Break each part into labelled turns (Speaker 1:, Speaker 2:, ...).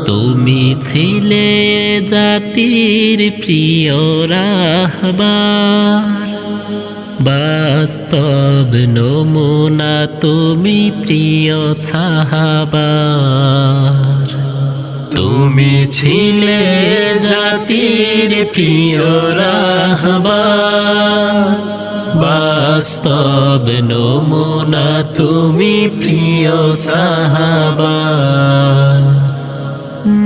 Speaker 1: তুমি ছিলে জাতির প্রিয় রাহবার, বাস্তব নমুনা তুমি প্রিয় সাহাবার। তুমি ছিলে জাতির প্রিয় রাহবার, বাস্তব নমুনা তুমি প্রিয় সাহাবার।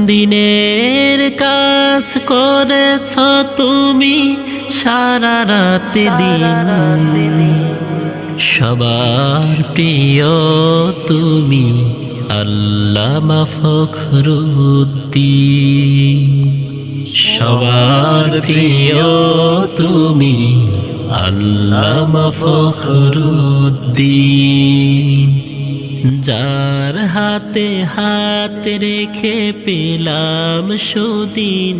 Speaker 1: দিনের কাজ করেছ তুমি সারা রাত দিন, সবার প্রিয় তুমি আল্লামা ফখরুদ্দীন। সবার প্রিয় তুমি আল্লামা ফখরুদ্দীন। যার হাতে হাত রেখে পেলাম সুদিন,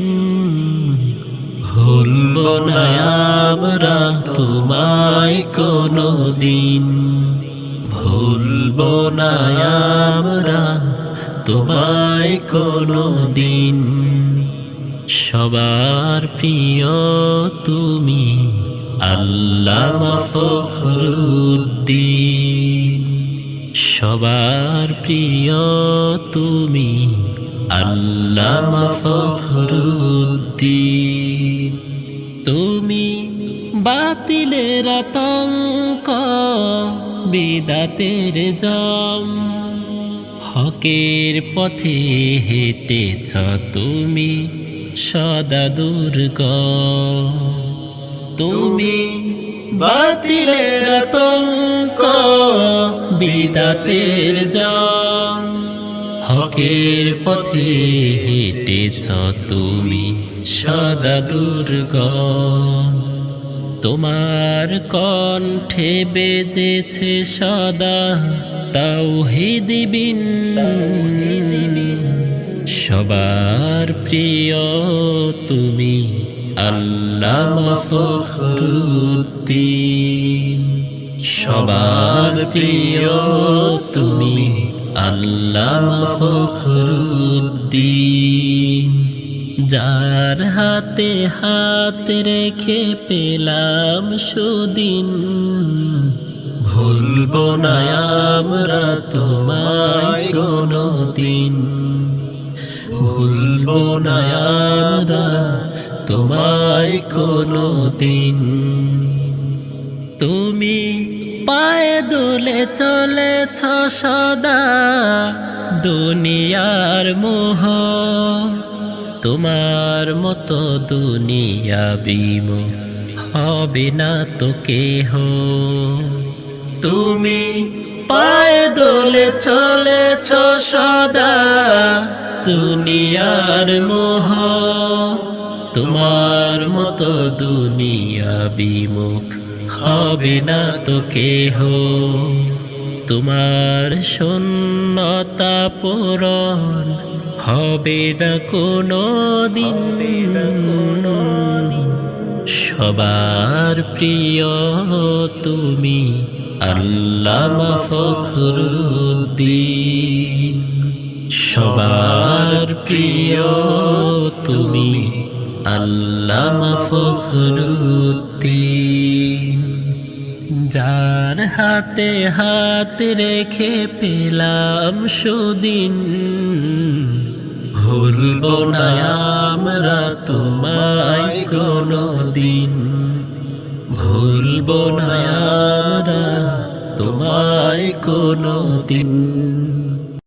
Speaker 1: ভুলব না আমরা তোমায় কোনো দিন। ভুলব না আমরা তোমায় কোনো দিন। সবার প্রিয় তুমি আল্লামা ফখরুদ্দীন। সবার প্রিয় তুমি আল্লামা ফখরুদ্দীন। তুমি বাতিলের আতঙ্ক বিদাতের জম, হকের পথে হেঁটেছ তুমি সদা দুর্গম। তুমি বাতিলের আতঙ্ক বিদাতের জম, হকের পথে হেঁটেছ তুমি সদা দুর্গম। তোমার কণ্ঠে বেজেছে সদা তাওহীদ বিন। সবার প্রিয় তুমি আল্লামা ফখরুদ্দীন। সবার প্রিয় তুমি আল্লামা ফখরুদ্দীন। যার হাতে হাত রেখে পেলাম সুদিন, ভুলব না আমরা তোমায় কোনো দিন। ভুলব না আমরা তোমায় কোনো দিন। তুমি পায়ে দুলে চলেছ সদা দুনিয়ার মোহ, তোমার মতো দুনিয়া বিমুখ হবে না তো কেহ। তুমি পায়ে দোলে চলেছ সদা দুনিয়ার মোহ, তোমার মতো দুনিয়া বিমুখ হবে না তো কেহ। তোমার শূন্যতা পূরণ হবে না কোনো দিন। সবার প্রিয় তুমি আল্লামা ফখরুদ্দীন। সবার প্রিয় তুমি আল্লামা ফখরুদ্দীন। যার হাতে হাত রেখে পেলাম সুদিন, ভুলব না আমরা তোমায় কোনো দিন। ভুলব না আমরা তোমায় কোনো দিন।